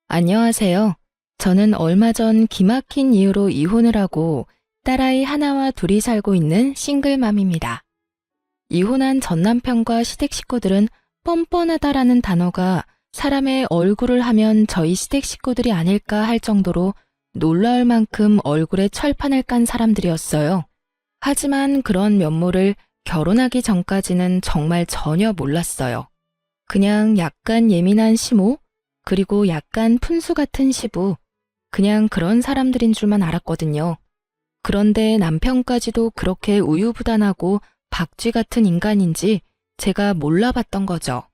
안녕하세요. 저는 얼마 전 기막힌 이유로 이혼을 하고 딸아이 하나와 둘이 살고 있는 싱글맘입니다. 이혼한 전 남편과 시댁 식구들은 뻔뻔하다라는 단어가 사람의 얼굴을 하면 저희 시댁 식구들이 아닐까 할 정도로 놀라울 만큼 얼굴에 철판을 깐 사람들이었어요. 하지만 그런 면모를 결혼하기 전까지는 정말 전혀 몰랐어요. 그냥 약간 예민한 시모, 그리고 약간 푼수 같은 시부, 그냥 그런 사람들인 줄만 알았거든요. 그런데 남편까지도 그렇게 우유부단하고 박쥐 같은 인간인지 제가 몰라봤던 거죠.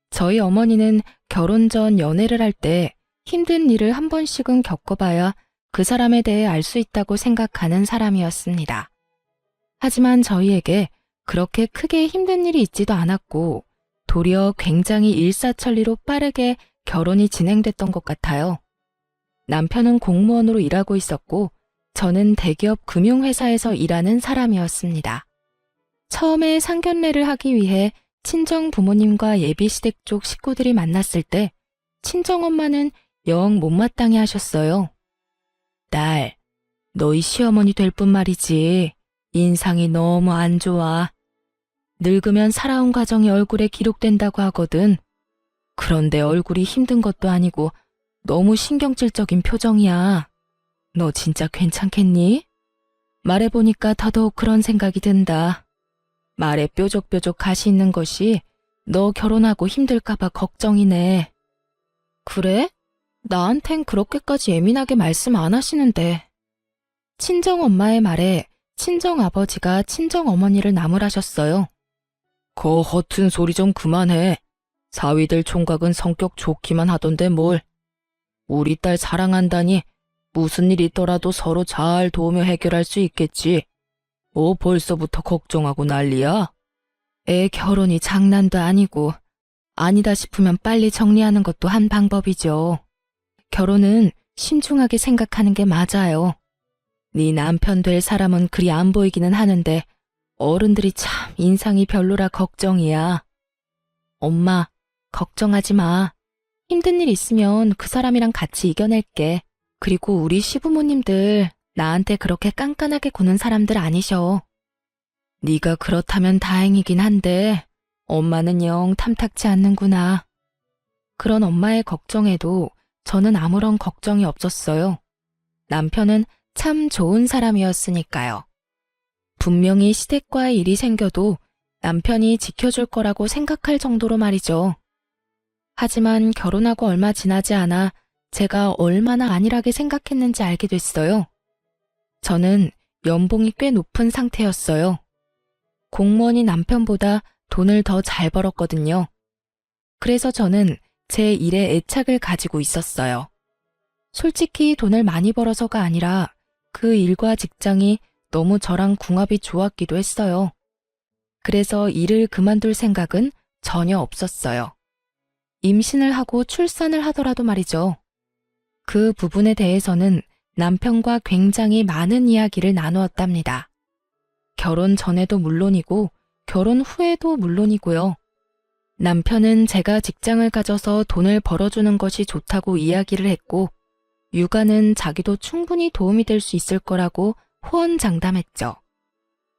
저희 어머니는 결혼 전 연애를 할 때 힘든 일을 한 번씩은 겪어봐야 그 사람에 대해 알 수 있다고 생각하는 사람이었습니다. 하지만 저희에게 그렇게 크게 힘든 일이 있지도 않았고 도리어 굉장히 일사천리로 빠르게 결혼이 진행됐던 것 같아요. 남편은 공무원으로 일하고 있었고 저는 대기업 금융회사에서 일하는 사람이었습니다. 처음에 상견례를 하기 위해 친정 부모님과 예비시댁 쪽 식구들이 만났을 때 친정엄마는 영 못마땅해 하셨어요. 딸, 너희 시어머니 될 뿐 말이지. 인상이 너무 안 좋아. 늙으면 살아온 과정이 얼굴에 기록된다고 하거든. 그런데 얼굴이 힘든 것도 아니고 너무 신경질적인 표정이야. 너 진짜 괜찮겠니? 말해보니까 더더욱 그런 생각이 든다. 말에 뾰족뾰족 가시 있는 것이 너 결혼하고 힘들까봐 걱정이네. 그래? 나한텐 그렇게까지 예민하게 말씀 안 하시는데. 친정엄마의 말에 친정아버지가 친정어머니를 나무라셨어요. 거 허튼 소리 좀 그만해. 사위들 총각은 성격 좋기만 하던데 뭘. 우리 딸 사랑한다니 무슨 일 있더라도 서로 잘 도우며 해결할 수 있겠지. 벌써부터 걱정하고 난리야? 애 결혼이 장난도 아니고 아니다 싶으면 빨리 정리하는 것도 한 방법이죠. 결혼은 신중하게 생각하는 게 맞아요. 네 남편 될 사람은 그리 안 보이기는 하는데 어른들이 참 인상이 별로라 걱정이야. 엄마, 걱정하지 마. 힘든 일 있으면 그 사람이랑 같이 이겨낼게. 그리고 우리 시부모님들 나한테 그렇게 깐깐하게 구는 사람들 아니셔. 네가 그렇다면 다행이긴 한데 엄마는 영 탐탁치 않는구나. 그런 엄마의 걱정에도 저는 아무런 걱정이 없었어요. 남편은 참 좋은 사람이었으니까요. 분명히 시댁과의 일이 생겨도 남편이 지켜줄 거라고 생각할 정도로 말이죠. 하지만 결혼하고 얼마 지나지 않아 제가 얼마나 안일하게 생각했는지 알게 됐어요. 저는 연봉이 꽤 높은 상태였어요. 공무원이 남편보다 돈을 더 잘 벌었거든요. 그래서 저는 제 일에 애착을 가지고 있었어요. 솔직히 돈을 많이 벌어서가 아니라 그 일과 직장이 너무 저랑 궁합이 좋았기도 했어요. 그래서 일을 그만둘 생각은 전혀 없었어요. 임신을 하고 출산을 하더라도 말이죠. 그 부분에 대해서는 남편과 굉장히 많은 이야기를 나누었답니다. 결혼 전에도 물론이고 결혼 후에도 물론이고요. 남편은 제가 직장을 가져서 돈을 벌어주는 것이 좋다고 이야기를 했고 육아는 자기도 충분히 도움이 될 수 있을 거라고 호언장담했죠.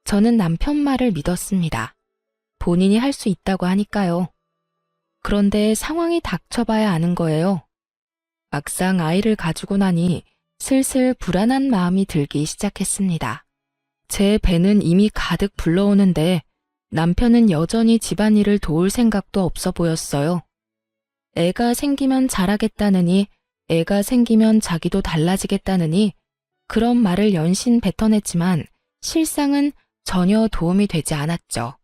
저는 남편 말을 믿었습니다. 본인이 할 수 있다고 하니까요. 그런데 상황이 닥쳐봐야 아는 거예요. 막상 아이를 가지고 나니 슬슬 불안한 마음이 들기 시작했습니다. 제 배는 이미 가득 불러오는데 남편은 여전히 집안일을 도울 생각도 없어 보였어요. 애가 생기면 잘하겠다느니 애가 생기면 자기도 달라지겠다느니 그런 말을 연신 뱉어냈지만 실상은 전혀 도움이 되지 않았죠.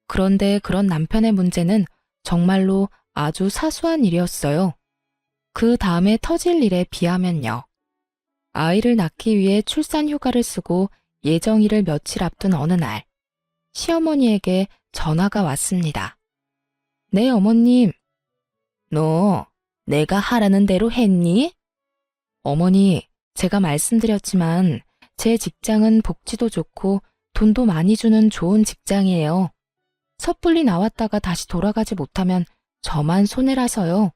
그런데 그런 남편의 문제는 정말로 아주 사소한 일이었어요. 그 다음에 터질 일에 비하면요. 아이를 낳기 위해 출산 휴가를 쓰고 예정일을 며칠 앞둔 어느 날, 시어머니에게 전화가 왔습니다. 네, 어머님. 너 내가 하라는 대로 했니? 어머니, 제가 말씀드렸지만 제 직장은 복지도 좋고 돈도 많이 주는 좋은 직장이에요. 섣불리 나왔다가 다시 돌아가지 못하면 저만 손해라서요.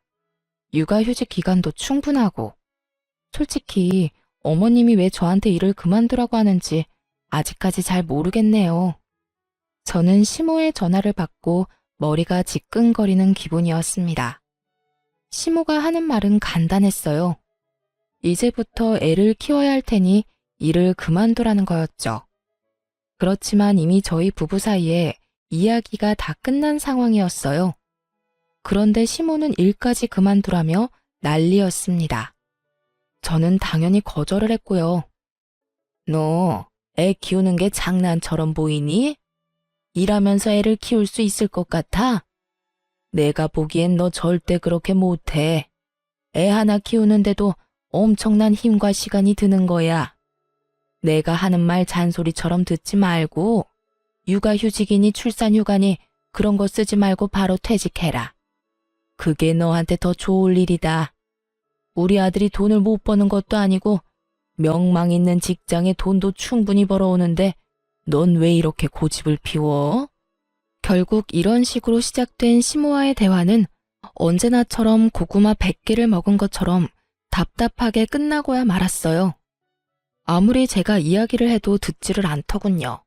육아휴직 기간도 충분하고. 솔직히 어머님이 왜 저한테 일을 그만두라고 하는지 아직까지 잘 모르겠네요. 저는 시모의 전화를 받고 머리가 지끈거리는 기분이었습니다. 시모가 하는 말은 간단했어요. 이제부터 애를 키워야 할 테니 일을 그만두라는 거였죠. 그렇지만 이미 저희 부부 사이에 이야기가 다 끝난 상황이었어요. 그런데 시모는 일까지 그만두라며 난리였습니다. 저는 당연히 거절을 했고요. 너 애 키우는 게 장난처럼 보이니? 일하면서 애를 키울 수 있을 것 같아? 내가 보기엔 너 절대 그렇게 못해. 애 하나 키우는데도 엄청난 힘과 시간이 드는 거야. 내가 하는 말 잔소리처럼 듣지 말고 육아휴직이니 출산휴가니 그런 거 쓰지 말고 바로 퇴직해라. 그게 너한테 더 좋을 일이다. 우리 아들이 돈을 못 버는 것도 아니고 명망 있는 직장에 돈도 충분히 벌어오는데 넌 왜 이렇게 고집을 피워? 결국 이런 식으로 시작된 시모와의 대화는 언제나처럼 고구마 100개를 먹은 것처럼 답답하게 끝나고야 말았어요. 아무리 제가 이야기를 해도 듣지를 않더군요.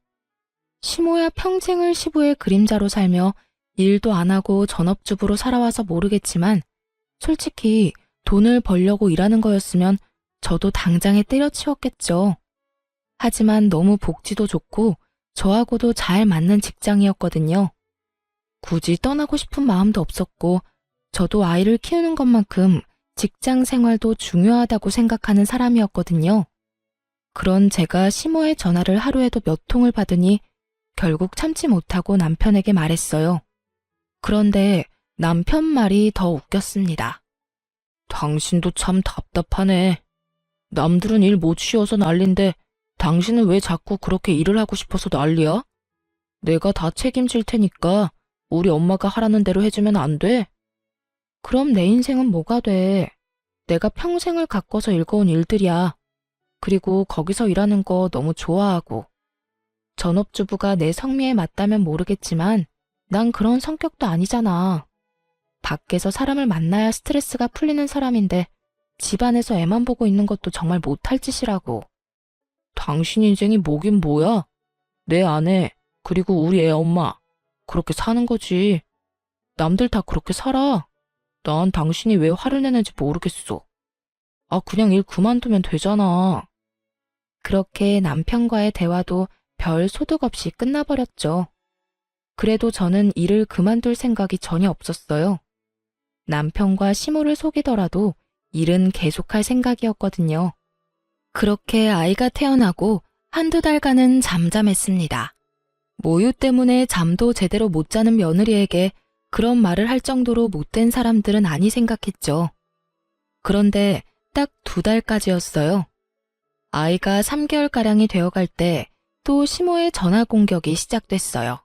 시모야 평생을 시부의 그림자로 살며 일도 안 하고 전업주부로 살아와서 모르겠지만 솔직히 돈을 벌려고 일하는 거였으면 저도 당장에 때려치웠겠죠. 하지만 너무 복지도 좋고 저하고도 잘 맞는 직장이었거든요. 굳이 떠나고 싶은 마음도 없었고 저도 아이를 키우는 것만큼 직장 생활도 중요하다고 생각하는 사람이었거든요. 그런 제가 시모의 전화를 하루에도 몇 통을 받으니 결국 참지 못하고 남편에게 말했어요. 그런데 남편 말이 더 웃겼습니다. 당신도 참 답답하네. 남들은 일 못 쉬어서 난린데 당신은 왜 자꾸 그렇게 일을 하고 싶어서 난리야? 내가 다 책임질 테니까 우리 엄마가 하라는 대로 해주면 안 돼? 그럼 내 인생은 뭐가 돼? 내가 평생을 가꿔서 읽어온 일들이야. 그리고 거기서 일하는 거 너무 좋아하고. 전업주부가 내 성미에 맞다면 모르겠지만 난 그런 성격도 아니잖아. 밖에서 사람을 만나야 스트레스가 풀리는 사람인데 집안에서 애만 보고 있는 것도 정말 못할 짓이라고. 당신 인생이 뭐긴 뭐야? 내 아내, 그리고 우리 애 엄마. 그렇게 사는 거지. 남들 다 그렇게 살아. 난 당신이 왜 화를 내는지 모르겠어. 아, 그냥 일 그만두면 되잖아. 그렇게 남편과의 대화도 별 소득 없이 끝나버렸죠. 그래도 저는 일을 그만둘 생각이 전혀 없었어요. 남편과 시모를 속이더라도 일은 계속할 생각이었거든요. 그렇게 아이가 태어나고 한두 달간은 잠잠했습니다. 모유 때문에 잠도 제대로 못 자는 며느리에게 그런 말을 할 정도로 못된 사람들은 아니 생각했죠. 그런데 딱 2달까지였어요. 아이가 3개월가량이 되어갈 때 또 시모의 전화 공격이 시작됐어요.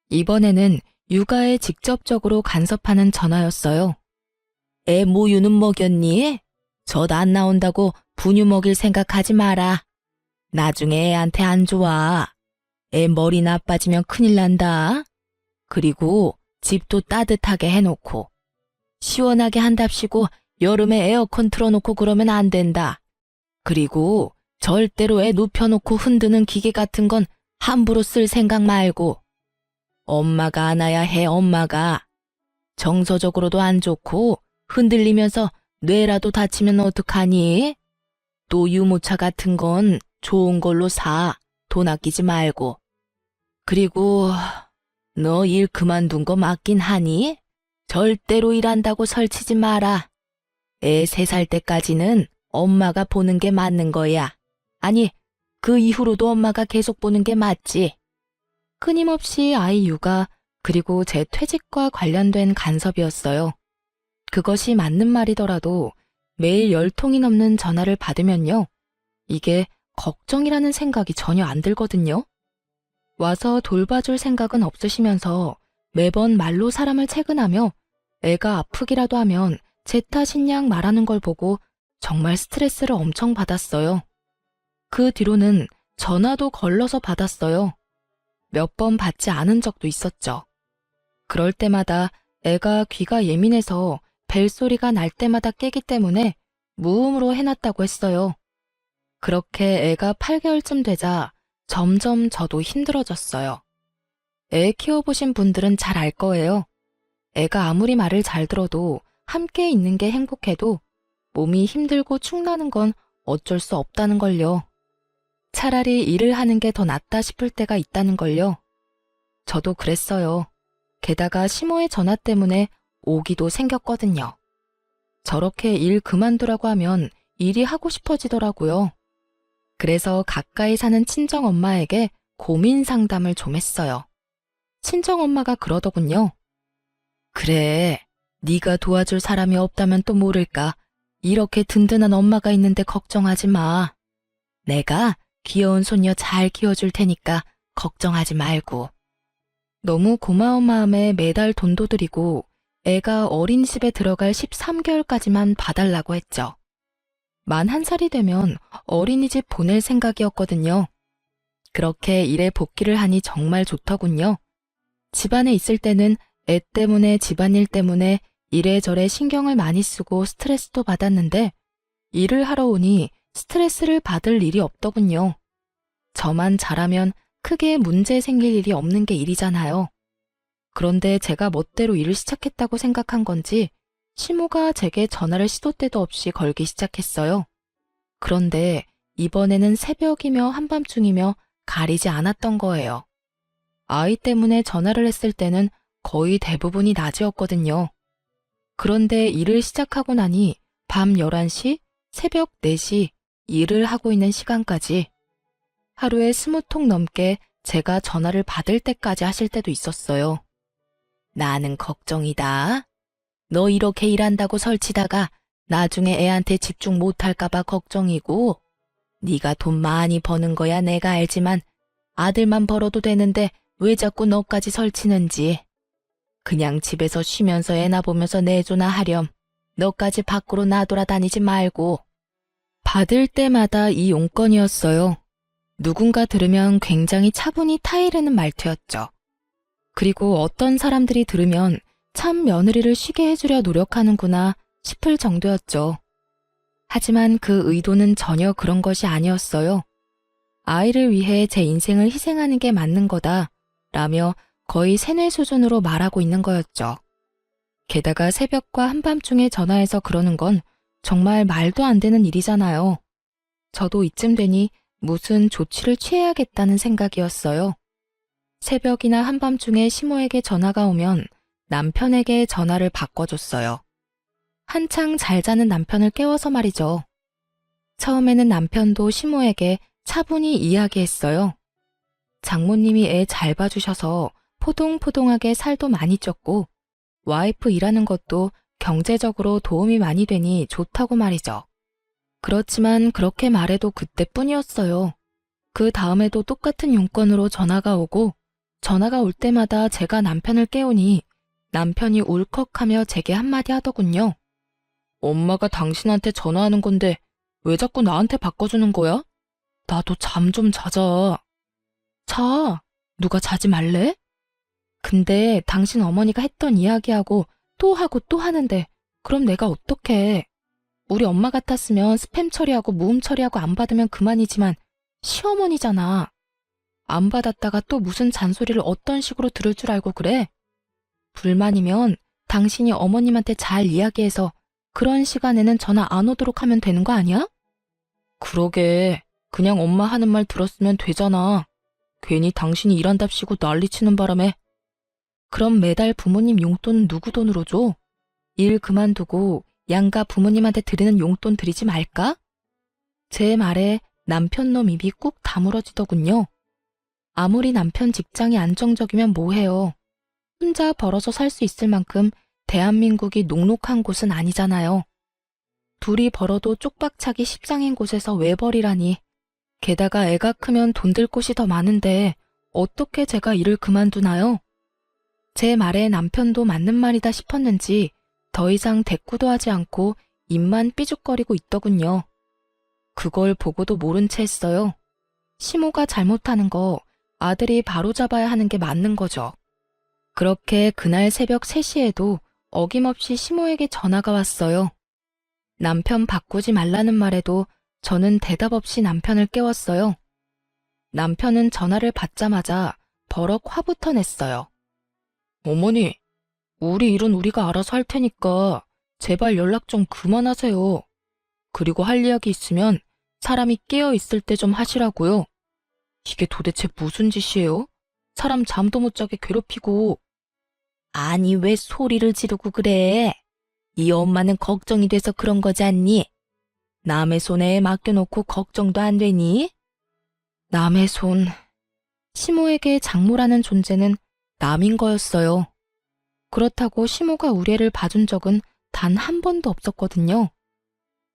이번에는 육아에 직접적으로 간섭하는 전화였어요. 애 모유는 먹였니? 젖 안 나온다고 분유 먹일 생각하지 마라. 나중에 애한테 안 좋아. 애 머리 나빠지면 큰일 난다. 그리고 집도 따뜻하게 해놓고 시원하게 한답시고 여름에 에어컨 틀어놓고 그러면 안 된다. 그리고 절대로 애 눕혀놓고 흔드는 기계 같은 건 함부로 쓸 생각 말고. 엄마가 안아야 해. 엄마가. 정서적으로도 안 좋고 흔들리면서 뇌라도 다치면 어떡하니? 또 유모차 같은 건 좋은 걸로 사. 돈 아끼지 말고. 그리고 너 일 그만둔 거 맞긴 하니? 절대로 일한다고 설치지 마라. 애 3살 때까지는 엄마가 보는 게 맞는 거야. 아니, 그 이후로도 엄마가 계속 보는 게 맞지. 끊임없이 아이 육아 그리고 제 퇴직과 관련된 간섭이었어요. 그것이 맞는 말이더라도 매일 10통이 넘는 전화를 받으면요. 이게 걱정이라는 생각이 전혀 안 들거든요. 와서 돌봐줄 생각은 없으시면서 매번 말로 사람을 채근하며 애가 아프기라도 하면 제 탓인 양 말하는 걸 보고 정말 스트레스를 엄청 받았어요. 그 뒤로는 전화도 걸러서 받았어요. 몇 번 받지 않은 적도 있었죠. 그럴 때마다 애가 귀가 예민해서 벨소리가 날 때마다 깨기 때문에 무음으로 해놨다고 했어요. 그렇게 애가 8개월쯤 되자 점점 저도 힘들어졌어요. 애 키워보신 분들은 잘 알 거예요. 애가 아무리 말을 잘 들어도 함께 있는 게 행복해도 몸이 힘들고 축나는 건 어쩔 수 없다는 걸요. 차라리 일을 하는 게 더 낫다 싶을 때가 있다는 걸요. 저도 그랬어요. 게다가 시모의 전화 때문에 오기도 생겼거든요. 저렇게 일 그만두라고 하면 일이 하고 싶어지더라고요. 그래서 가까이 사는 친정엄마에게 고민 상담을 좀 했어요. 친정엄마가 그러더군요. 그래, 네가 도와줄 사람이 없다면 또 모를까. 이렇게 든든한 엄마가 있는데 걱정하지 마. 내가 귀여운 손녀 잘 키워줄 테니까 걱정하지 말고. 너무 고마운 마음에 매달 돈도 드리고 애가 어린이집에 들어갈 13개월까지만 봐달라고 했죠. 만 1살이 되면 어린이집 보낼 생각이었거든요. 그렇게 일에 복귀를 하니 정말 좋더군요. 집안에 있을 때는 애 때문에 집안일 때문에 이래저래 신경을 많이 쓰고 스트레스도 받았는데 일을 하러 오니 스트레스를 받을 일이 없더군요. 저만 잘하면 크게 문제 생길 일이 없는 게 일이잖아요. 그런데 제가 멋대로 일을 시작했다고 생각한 건지 시모가 제게 전화를 시도 때도 없이 걸기 시작했어요. 그런데 이번에는 새벽이며 한밤중이며 가리지 않았던 거예요. 아이 때문에 전화를 했을 때는 거의 대부분이 낮이었거든요. 그런데 일을 시작하고 나니 밤 11시, 새벽 4시 일을 하고 있는 시간까지 하루에 20통 넘게 제가 전화를 받을 때까지 하실 때도 있었어요. 나는 걱정이다. 너 이렇게 일한다고 설치다가 나중에 애한테 집중 못할까 봐 걱정이고 네가 돈 많이 버는 거야 내가 알지만 아들만 벌어도 되는데 왜 자꾸 너까지 설치는지. 그냥 집에서 쉬면서 애나 보면서 내조나 하렴. 너까지 밖으로 나돌아다니지 말고. 받을 때마다 이 용건이었어요. 누군가 들으면 굉장히 차분히 타이르는 말투였죠. 그리고 어떤 사람들이 들으면 참 며느리를 쉬게 해주려 노력하는구나 싶을 정도였죠. 하지만 그 의도는 전혀 그런 것이 아니었어요. 아이를 위해 제 인생을 희생하는 게 맞는 거다 라며 거의 세뇌 수준으로 말하고 있는 거였죠. 게다가 새벽과 한밤중에 전화해서 그러는 건 정말 말도 안 되는 일이잖아요. 저도 이쯤 되니 무슨 조치를 취해야겠다는 생각이었어요. 새벽이나 한밤중에 시모에게 전화가 오면 남편에게 전화를 바꿔줬어요. 한창 잘 자는 남편을 깨워서 말이죠. 처음에는 남편도 시모에게 차분히 이야기했어요. 장모님이 애 잘 봐주셔서 포동포동하게 살도 많이 쪘고 와이프 일하는 것도 경제적으로 도움이 많이 되니 좋다고 말이죠. 그렇지만 그렇게 말해도 그때뿐이었어요. 그 다음에도 똑같은 용건으로 전화가 오고 전화가 올 때마다 제가 남편을 깨우니 남편이 울컥하며 제게 한마디 하더군요. 엄마가 당신한테 전화하는 건데 왜 자꾸 나한테 바꿔주는 거야? 나도 잠 좀 자자. 자, 누가 자지 말래? 근데 당신 어머니가 했던 이야기하고 또 하고 또 하는데 그럼 내가 어떡해. 우리 엄마 같았으면 스팸 처리하고 무음 처리하고 안 받으면 그만이지만 시어머니잖아. 안 받았다가 또 무슨 잔소리를 어떤 식으로 들을 줄 알고 그래? 불만이면 당신이 어머님한테 잘 이야기해서 그런 시간에는 전화 안 오도록 하면 되는 거 아니야? 그러게. 그냥 엄마 하는 말 들었으면 되잖아. 괜히 당신이 일한답시고 난리치는 바람에. 그럼 매달 부모님 용돈 누구 돈으로 줘? 일 그만두고 양가 부모님한테 드리는 용돈 드리지 말까? 제 말에 남편 놈 입이 꾹 다물어지더군요. 아무리 남편 직장이 안정적이면 뭐해요. 혼자 벌어서 살 수 있을 만큼 대한민국이 녹록한 곳은 아니잖아요. 둘이 벌어도 쪽박차기 십장인 곳에서 왜 벌이라니. 게다가 애가 크면 돈 들 곳이 더 많은데 어떻게 제가 일을 그만두나요? 제 말에 남편도 맞는 말이다 싶었는지 더 이상 대꾸도 하지 않고 입만 삐죽거리고 있더군요. 그걸 보고도 모른 채 했어요. 시모가 잘못하는 거 아들이 바로잡아야 하는 게 맞는 거죠. 그렇게 그날 새벽 3시에도 어김없이 시모에게 전화가 왔어요. 남편 바꾸지 말라는 말에도 저는 대답 없이 남편을 깨웠어요. 남편은 전화를 받자마자 버럭 화부터 냈어요. 어머니, 우리 일은 우리가 알아서 할 테니까 제발 연락 좀 그만하세요. 그리고 할 이야기 있으면 사람이 깨어 있을 때 좀 하시라고요. 이게 도대체 무슨 짓이에요? 사람 잠도 못 자게 괴롭히고. 아니, 왜 소리를 지르고 그래? 이 엄마는 걱정이 돼서 그런 거지 않니? 남의 손에 맡겨놓고 걱정도 안 되니? 남의 손. 시모에게 장모라는 존재는 남인 거였어요. 그렇다고 시모가 우리 애를 봐준 적은 단 한 번도 없었거든요.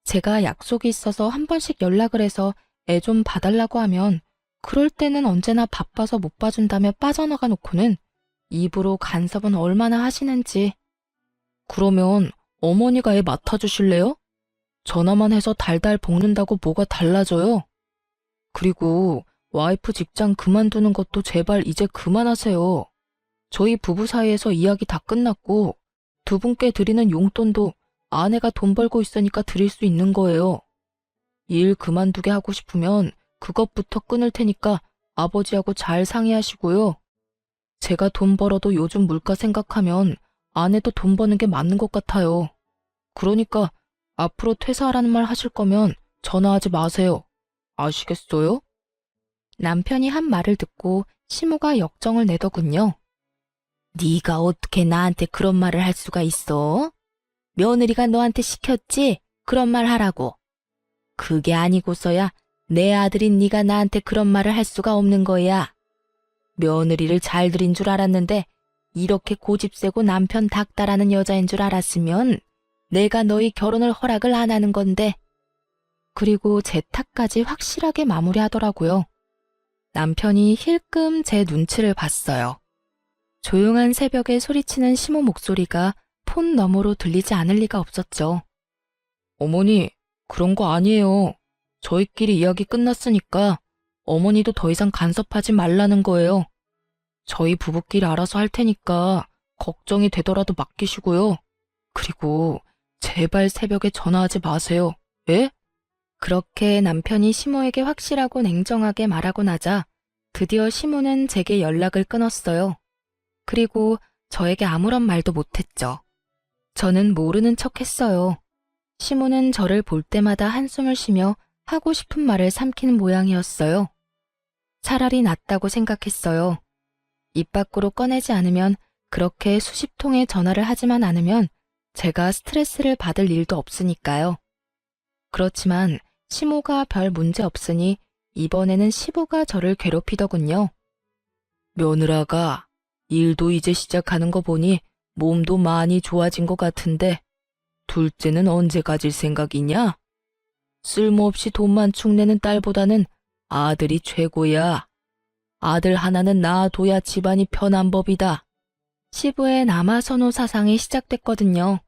제가 약속이 있어서 한 번씩 연락을 해서 애 좀 봐달라고 하면 그럴 때는 언제나 바빠서 못 봐준다며 빠져나가 놓고는 입으로 간섭은 얼마나 하시는지. 그러면 어머니가 애 맡아주실래요? 전화만 해서 달달 볶는다고 뭐가 달라져요? 그리고 와이프 직장 그만두는 것도 제발 이제 그만하세요. 저희 부부 사이에서 이야기 다 끝났고 두 분께 드리는 용돈도 아내가 돈 벌고 있으니까 드릴 수 있는 거예요. 일 그만두게 하고 싶으면 그것부터 끊을 테니까 아버지하고 잘 상의하시고요. 제가 돈 벌어도 요즘 물가 생각하면 아내도 돈 버는 게 맞는 것 같아요. 그러니까 앞으로 퇴사하라는 말 하실 거면 전화하지 마세요. 아시겠어요? 남편이 한 말을 듣고 시모가 역정을 내더군요. 네가 어떻게 나한테 그런 말을 할 수가 있어? 며느리가 너한테 시켰지? 그런 말 하라고. 그게 아니고서야 내 아들인 네가 나한테 그런 말을 할 수가 없는 거야. 며느리를 잘 들인 줄 알았는데 이렇게 고집세고 남편 닥달하는 여자인 줄 알았으면 내가 너희 결혼을 허락을 안 하는 건데. 그리고 제 탓까지 확실하게 마무리하더라고요. 남편이 힐끔 제 눈치를 봤어요. 조용한 새벽에 소리치는 시모 목소리가 폰 너머로 들리지 않을 리가 없었죠. 어머니, 그런 거 아니에요. 저희끼리 이야기 끝났으니까 어머니도 더 이상 간섭하지 말라는 거예요. 저희 부부끼리 알아서 할 테니까 걱정이 되더라도 맡기시고요. 그리고 제발 새벽에 전화하지 마세요. 예? 그렇게 남편이 시모에게 확실하고 냉정하게 말하고 나자 드디어 시모는 제게 연락을 끊었어요. 그리고 저에게 아무런 말도 못했죠. 저는 모르는 척 했어요. 시모는 저를 볼 때마다 한숨을 쉬며 하고 싶은 말을 삼키는 모양이었어요. 차라리 낫다고 생각했어요. 입 밖으로 꺼내지 않으면, 그렇게 수십 통의 전화를 하지만 않으면 제가 스트레스를 받을 일도 없으니까요. 그렇지만 시모가 별 문제 없으니 이번에는 시부가 저를 괴롭히더군요. 며느라가 일도 이제 시작하는 거 보니 몸도 많이 좋아진 것 같은데 둘째는 언제 가질 생각이냐? 쓸모없이 돈만 축내는 딸보다는 아들이 최고야. 아들 하나는 낳아둬야 집안이 편한 법이다. 시부의 남아선호 사상이 시작됐거든요.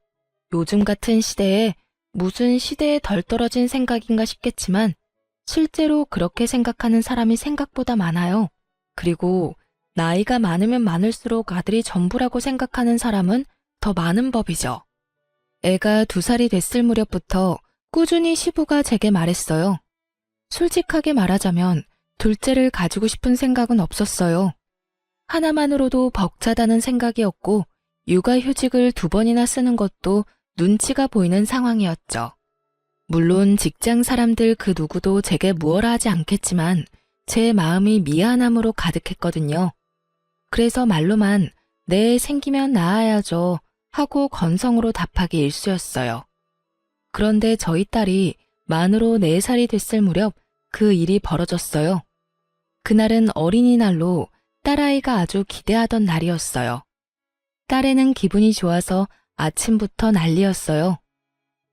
요즘 같은 시대에 무슨 시대에 덜 떨어진 생각인가 싶겠지만 실제로 그렇게 생각하는 사람이 생각보다 많아요. 그리고 나이가 많으면 많을수록 아들이 전부라고 생각하는 사람은 더 많은 법이죠. 애가 2살이 됐을 무렵부터 꾸준히 시부가 제게 말했어요. 솔직하게 말하자면 둘째를 가지고 싶은 생각은 없었어요. 하나만으로도 벅차다는 생각이었고 육아휴직을 2번이나 쓰는 것도 눈치가 보이는 상황이었죠. 물론 직장 사람들 그 누구도 제게 무엇라 하지 않겠지만 제 마음이 미안함으로 가득했거든요. 그래서 말로만 네, 생기면 낳아야죠 하고 건성으로 답하기 일쑤였어요. 그런데 저희 딸이 만으로 4살이 됐을 무렵 그 일이 벌어졌어요. 그날은 어린이날로 딸아이가 아주 기대하던 날이었어요. 딸애는 기분이 좋아서 아침부터 난리였어요.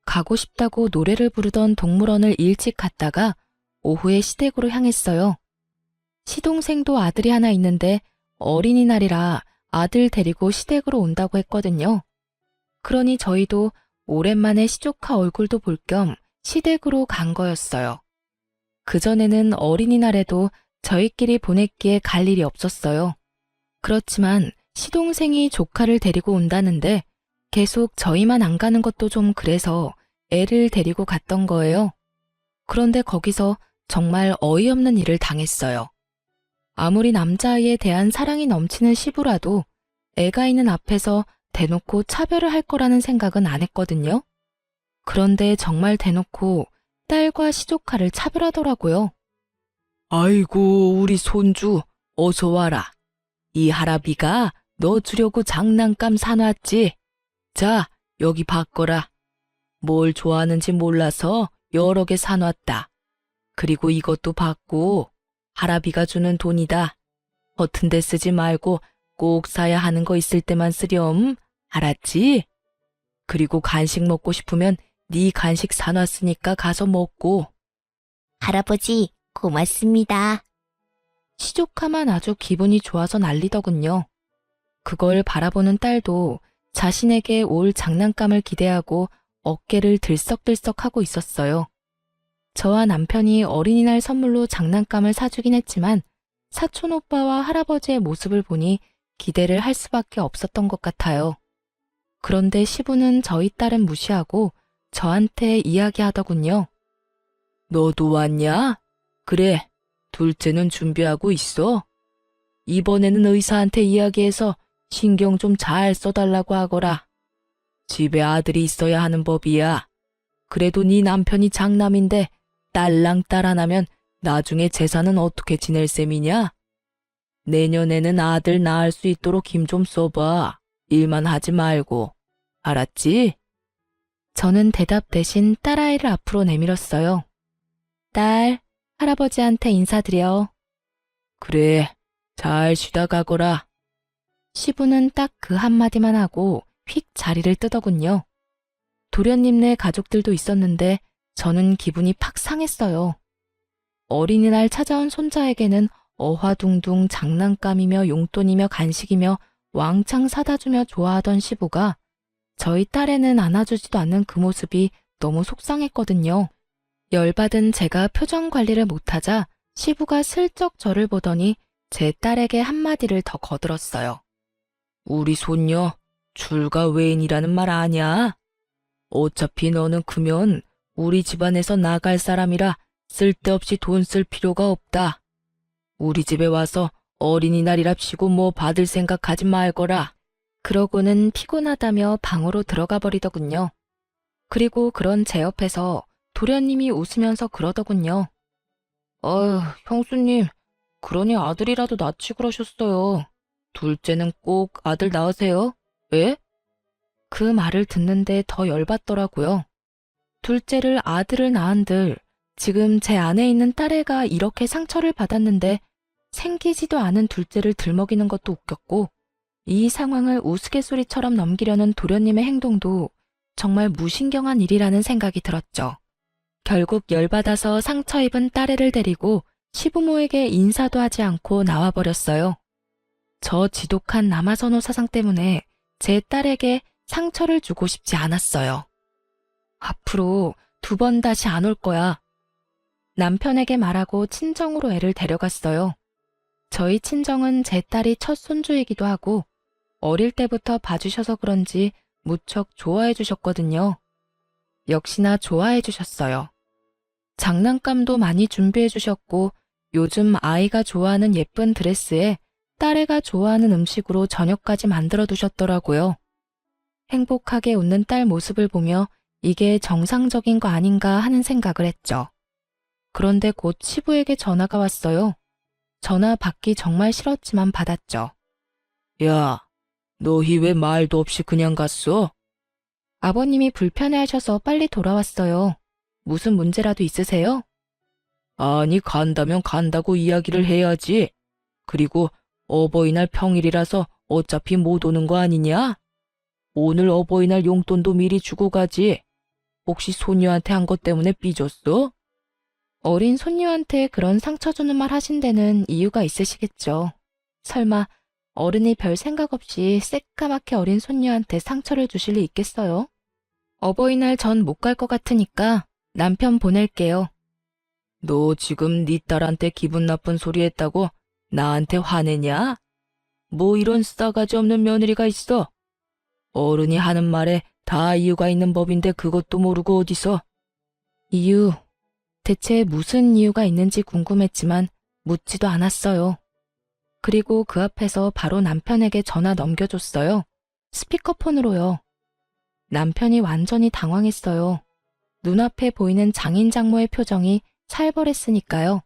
가고 싶다고 노래를 부르던 동물원을 일찍 갔다가 오후에 시댁으로 향했어요. 시동생도 아들이 하나 있는데 어린이날이라 아들 데리고 시댁으로 온다고 했거든요. 그러니 저희도 오랜만에 시조카 얼굴도 볼 겸 시댁으로 간 거였어요. 그전에는 어린이날에도 저희끼리 보냈기에 갈 일이 없었어요. 그렇지만 시동생이 조카를 데리고 온다는데 계속 저희만 안 가는 것도 좀 그래서 애를 데리고 갔던 거예요. 그런데 거기서 정말 어이없는 일을 당했어요. 아무리 남자아이에 대한 사랑이 넘치는 시부라도 애가 있는 앞에서 대놓고 차별을 할 거라는 생각은 안 했거든요. 그런데 정말 대놓고 딸과 시조카를 차별하더라고요. 아이고, 우리 손주, 어서 와라. 이 할아비가 너 주려고 장난감 사놨지? 자, 여기 바꿔라. 뭘 좋아하는지 몰라서 여러 개 사놨다. 그리고 이것도 받고 할아비가 주는 돈이다. 허튼 데 쓰지 말고 꼭 사야 하는 거 있을 때만 쓰렴. 알았지? 그리고 간식 먹고 싶으면 네 간식 사놨으니까 가서 먹고. 할아버지, 고맙습니다. 시조카만 아주 기분이 좋아서 난리더군요. 그걸 바라보는 딸도 자신에게 올 장난감을 기대하고 어깨를 들썩들썩하고 있었어요. 저와 남편이 어린이날 선물로 장난감을 사주긴 했지만 사촌 오빠와 할아버지의 모습을 보니 기대를 할 수밖에 없었던 것 같아요. 그런데 시부는 저희 딸은 무시하고 저한테 이야기하더군요. 너도 왔냐? 그래, 둘째는 준비하고 있어. 이번에는 의사한테 이야기해서 신경 좀 잘 써달라고 하거라. 집에 아들이 있어야 하는 법이야. 그래도 네 남편이 장남인데 딸랑 딸 하나면 나중에 재산은 어떻게 지낼 셈이냐? 내년에는 아들 낳을 수 있도록 힘 좀 써봐. 일만 하지 말고. 알았지? 저는 대답 대신 딸아이를 앞으로 내밀었어요. 딸, 할아버지한테 인사드려. 그래, 잘 쉬다 가거라. 시부는 딱 그 한마디만 하고 휙 자리를 뜨더군요. 도련님네 가족들도 있었는데 저는 기분이 팍 상했어요. 어린이날 찾아온 손자에게는 어화둥둥 장난감이며 용돈이며 간식이며 왕창 사다 주며 좋아하던 시부가 저희 딸에는 안아주지도 않는 그 모습이 너무 속상했거든요. 열받은 제가 표정 관리를 못하자 시부가 슬쩍 저를 보더니 제 딸에게 한마디를 더 거들었어요. 우리 손녀, 출가 외인이라는 말 아냐? 어차피 너는 크면 우리 집안에서 나갈 사람이라 쓸데없이 돈 쓸 필요가 없다. 우리 집에 와서 어린이날이랍시고 뭐 받을 생각하지 말거라. 그러고는 피곤하다며 방으로 들어가 버리더군요. 그리고 그런 제 옆에서 도련님이 웃으면서 그러더군요. 어휴, 형수님, 그러니 아들이라도 낳지 그러셨어요. 둘째는 꼭 아들 낳으세요. 왜? 그 말을 듣는데 더 열받더라고요. 둘째를 아들을 낳은들 지금 제 안에 있는 딸애가 이렇게 상처를 받았는데 생기지도 않은 둘째를 들먹이는 것도 웃겼고 이 상황을 우스갯소리처럼 넘기려는 도련님의 행동도 정말 무신경한 일이라는 생각이 들었죠. 결국 열받아서 상처 입은 딸애를 데리고 시부모에게 인사도 하지 않고 나와버렸어요. 저 지독한 남아선호 사상 때문에 제 딸에게 상처를 주고 싶지 않았어요. 앞으로 2번 다시 안 올 거야. 남편에게 말하고 친정으로 애를 데려갔어요. 저희 친정은 제 딸이 첫 손주이기도 하고 어릴 때부터 봐주셔서 그런지 무척 좋아해 주셨거든요. 역시나 좋아해 주셨어요. 장난감도 많이 준비해 주셨고 요즘 아이가 좋아하는 예쁜 드레스에 딸애가 좋아하는 음식으로 저녁까지 만들어 두셨더라고요. 행복하게 웃는 딸 모습을 보며 이게 정상적인 거 아닌가 하는 생각을 했죠. 그런데 곧 시부에게 전화가 왔어요. 전화 받기 정말 싫었지만 받았죠. 야, 너희 왜 말도 없이 그냥 갔어? 아버님이 불편해하셔서 빨리 돌아왔어요. 무슨 문제라도 있으세요? 아니, 간다면 간다고 이야기를 해야지. 그리고 어버이날 평일이라서 어차피 못 오는 거 아니냐? 오늘 어버이날 용돈도 미리 주고 가지. 혹시 손녀한테 한 것 때문에 삐졌어? 어린 손녀한테 그런 상처 주는 말 하신 데는 이유가 있으시겠죠. 설마 어른이 별 생각 없이 새까맣게 어린 손녀한테 상처를 주실 리 있겠어요? 어버이날 전 못 갈 것 같으니까 남편 보낼게요. 너 지금 네 딸한테 기분 나쁜 소리 했다고 나한테 화내냐? 뭐 이런 싸가지 없는 며느리가 있어? 어른이 하는 말에 다 이유가 있는 법인데 그것도 모르고 어디서. 이유, 대체 무슨 이유가 있는지 궁금했지만 묻지도 않았어요. 그리고 그 앞에서 바로 남편에게 전화 넘겨줬어요. 스피커폰으로요. 남편이 완전히 당황했어요. 눈앞에 보이는 장인 장모의 표정이 살벌했으니까요.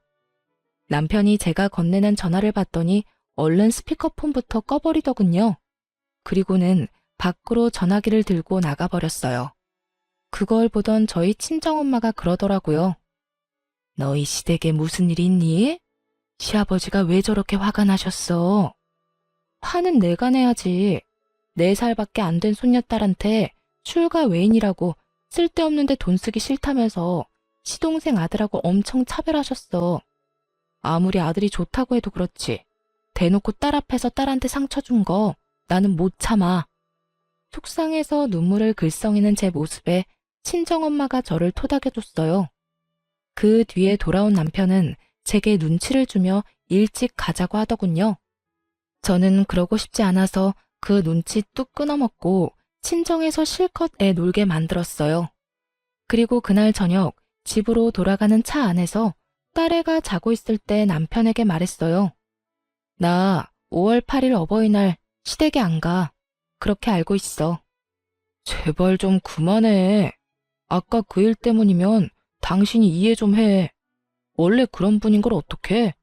남편이 제가 건네는 전화를 받더니 얼른 스피커폰부터 꺼버리더군요. 그리고는 밖으로 전화기를 들고 나가버렸어요. 그걸 보던 저희 친정엄마가 그러더라고요. 너희 시댁에 무슨 일 있니? 시아버지가 왜 저렇게 화가 나셨어? 화는 내가 내야지. 4살밖에 안 된 손녀딸한테 출가 외인이라고 쓸데없는데 돈 쓰기 싫다면서 시동생 아들하고 엄청 차별하셨어. 아무리 아들이 좋다고 해도 그렇지. 대놓고 딸 앞에서 딸한테 상처 준 거 나는 못 참아. 속상해서 눈물을 글썽이는 제 모습에 친정엄마가 저를 토닥여줬어요. 그 뒤에 돌아온 남편은 제게 눈치를 주며 일찍 가자고 하더군요. 저는 그러고 싶지 않아서 그 눈치 뚝 끊어먹고 친정에서 실컷 애 놀게 만들었어요. 그리고 그날 저녁 집으로 돌아가는 차 안에서 딸애가 자고 있을 때 남편에게 말했어요. 나 5월 8일 어버이날 시댁에 안 가. 그렇게 알고 있어. 제발 좀 그만해. 아까 그 일 때문이면 당신이 이해 좀 해. 원래 그런 분인 걸 어떡해?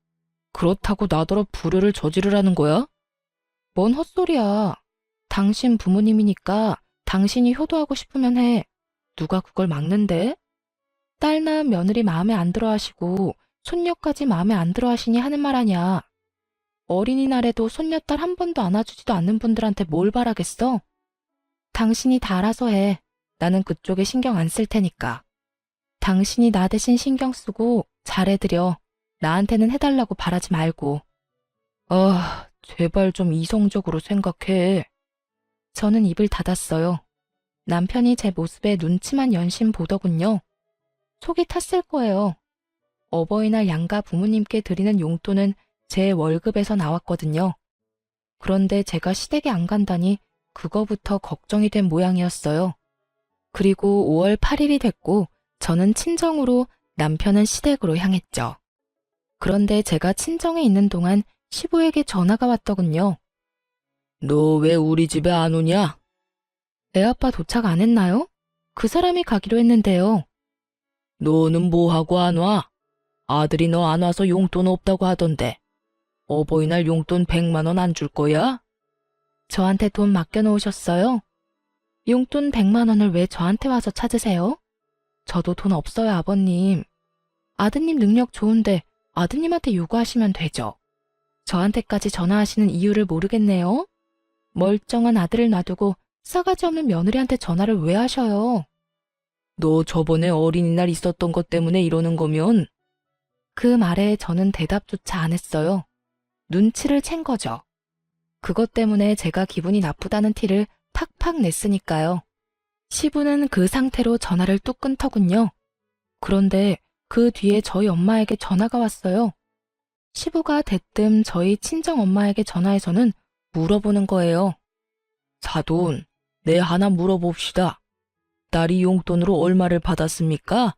그렇다고 나더러 불효를 저지르라는 거야? 뭔 헛소리야. 당신 부모님이니까 당신이 효도하고 싶으면 해. 누가 그걸 막는데? 딸 낳은 며느리 마음에 안 들어 하시고 손녀까지 마음에 안 들어 하시니 하는 말 아냐. 어린이날에도 손녀딸 한 번도 안아주지도 않는 분들한테 뭘 바라겠어? 당신이 다 알아서 해. 나는 그쪽에 신경 안 쓸 테니까. 당신이 나 대신 신경 쓰고 잘해드려. 나한테는 해달라고 바라지 말고. 제발 좀 이성적으로 생각해. 저는 입을 닫았어요. 남편이 제 모습에 눈치만 연신 보더군요. 속이 탔을 거예요. 어버이날 양가 부모님께 드리는 용돈은 제 월급에서 나왔거든요. 그런데 제가 시댁에 안 간다니 그거부터 걱정이 된 모양이었어요. 그리고 5월 8일이 됐고 저는 친정으로, 남편은 시댁으로 향했죠. 그런데 제가 친정에 있는 동안 시부에게 전화가 왔더군요. 너 왜 우리 집에 안 오냐? 애아빠 도착 안 했나요? 그 사람이 가기로 했는데요. 너는 뭐하고 안 와? 아들이 너 안 와서 용돈 없다고 하던데. 어버이날 용돈 100만 원 안 줄 거야? 저한테 돈 맡겨놓으셨어요? 용돈 100만 원을 왜 저한테 와서 찾으세요? 저도 돈 없어요, 아버님. 아드님 능력 좋은데 아드님한테 요구하시면 되죠. 저한테까지 전화하시는 이유를 모르겠네요. 멀쩡한 아들을 놔두고 싸가지 없는 며느리한테 전화를 왜 하셔요? 너 저번에 어린이날 있었던 것 때문에 이러는 거면? 그 말에 저는 대답조차 안 했어요. 눈치를 챈 거죠. 그것 때문에 제가 기분이 나쁘다는 티를 팍팍 냈으니까요. 시부는 그 상태로 전화를 뚝 끊더군요. 그런데 그 뒤에 저희 엄마에게 전화가 왔어요. 시부가 대뜸 저희 친정엄마에게 전화해서는 물어보는 거예요. 사돈, 내 하나 물어봅시다. 딸이 용돈으로 얼마를 받았습니까?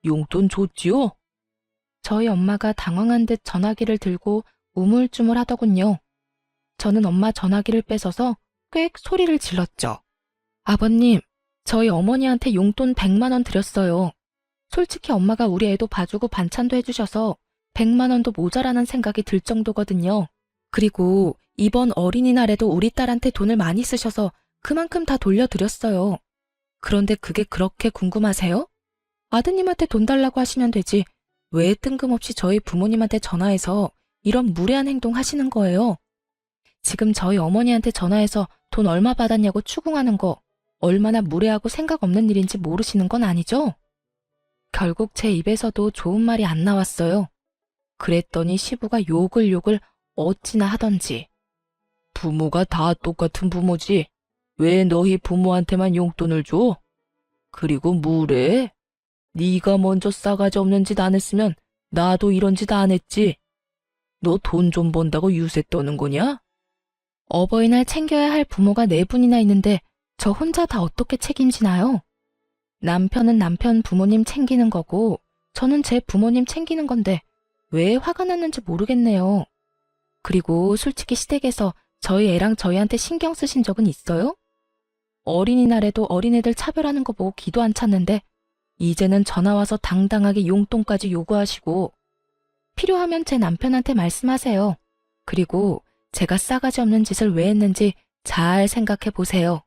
용돈 줬지요? 저희 엄마가 당황한 듯 전화기를 들고 우물쭈물 하더군요. 저는 엄마 전화기를 뺏어서 꽥 소리를 질렀죠. 아버님, 저희 어머니한테 용돈 100만 원 드렸어요. 솔직히 엄마가 우리 애도 봐주고 반찬도 해주셔서 100만 원도 모자라는 생각이 들 정도거든요. 그리고 이번 어린이날에도 우리 딸한테 돈을 많이 쓰셔서 그만큼 다 돌려드렸어요. 그런데 그게 그렇게 궁금하세요? 아드님한테 돈 달라고 하시면 되지. 왜 뜬금없이 저희 부모님한테 전화해서 이런 무례한 행동 하시는 거예요? 지금 저희 어머니한테 전화해서 돈 얼마 받았냐고 추궁하는 거 얼마나 무례하고 생각 없는 일인지 모르시는 건 아니죠? 결국 제 입에서도 좋은 말이 안 나왔어요. 그랬더니 시부가 욕을 어찌나 하던지. 부모가 다 똑같은 부모지. 왜 너희 부모한테만 용돈을 줘? 그리고 무례해? 네가 먼저 싸가지 없는 짓 안 했으면 나도 이런 짓 안 했지. 너 돈 좀 번다고 유세 떠는 거냐? 어버이날 챙겨야 할 부모가 4분이나 있는데 저 혼자 다 어떻게 책임지나요? 남편은 남편 부모님 챙기는 거고 저는 제 부모님 챙기는 건데 왜 화가 났는지 모르겠네요. 그리고 솔직히 시댁에서 저희 애랑 저희한테 신경 쓰신 적은 있어요? 어린이날에도 어린애들 차별하는 거 보고 기도 안 찼는데 이제는 전화 와서 당당하게 용돈까지 요구하시고 필요하면 제 남편한테 말씀하세요. 그리고 제가 싸가지 없는 짓을 왜 했는지 잘 생각해 보세요.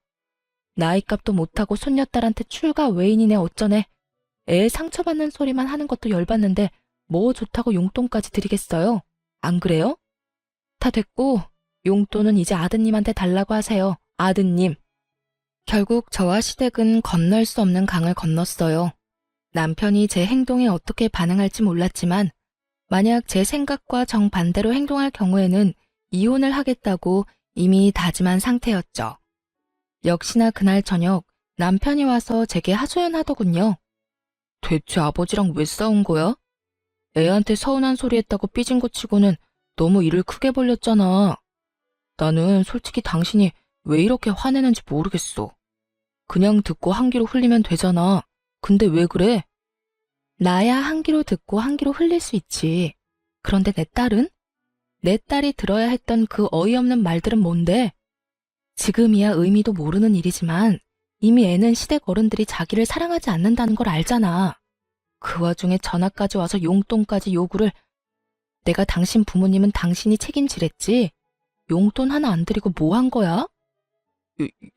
나이값도 못하고 손녀딸한테 출가 외인이네 어쩌네. 애 상처받는 소리만 하는 것도 열받는데 뭐 좋다고 용돈까지 드리겠어요? 안 그래요? 다 됐고 용돈은 이제 아드님한테 달라고 하세요. 아드님. 결국 저와 시댁은 건널 수 없는 강을 건넜어요. 남편이 제 행동에 어떻게 반응할지 몰랐지만 만약 제 생각과 정반대로 행동할 경우에는 이혼을 하겠다고 이미 다짐한 상태였죠. 역시나 그날 저녁 남편이 와서 제게 하소연하더군요. 대체 아버지랑 왜 싸운 거야? 애한테 서운한 소리 했다고 삐진 거 치고는 너무 일을 크게 벌렸잖아. 나는 솔직히 당신이 왜 이렇게 화내는지 모르겠어. 그냥 듣고 한 귀로 흘리면 되잖아. 근데 왜 그래? 나야 한 귀로 듣고 한 귀로 흘릴 수 있지. 그런데 내 딸은? 내 딸이 들어야 했던 그 어이없는 말들은 뭔데? 지금이야 의미도 모르는 일이지만 이미 애는 시댁 어른들이 자기를 사랑하지 않는다는 걸 알잖아. 그 와중에 전화까지 와서 용돈까지 요구를. 내가 당신 부모님은 당신이 책임지랬지? 용돈 하나 안 드리고 뭐 한 거야?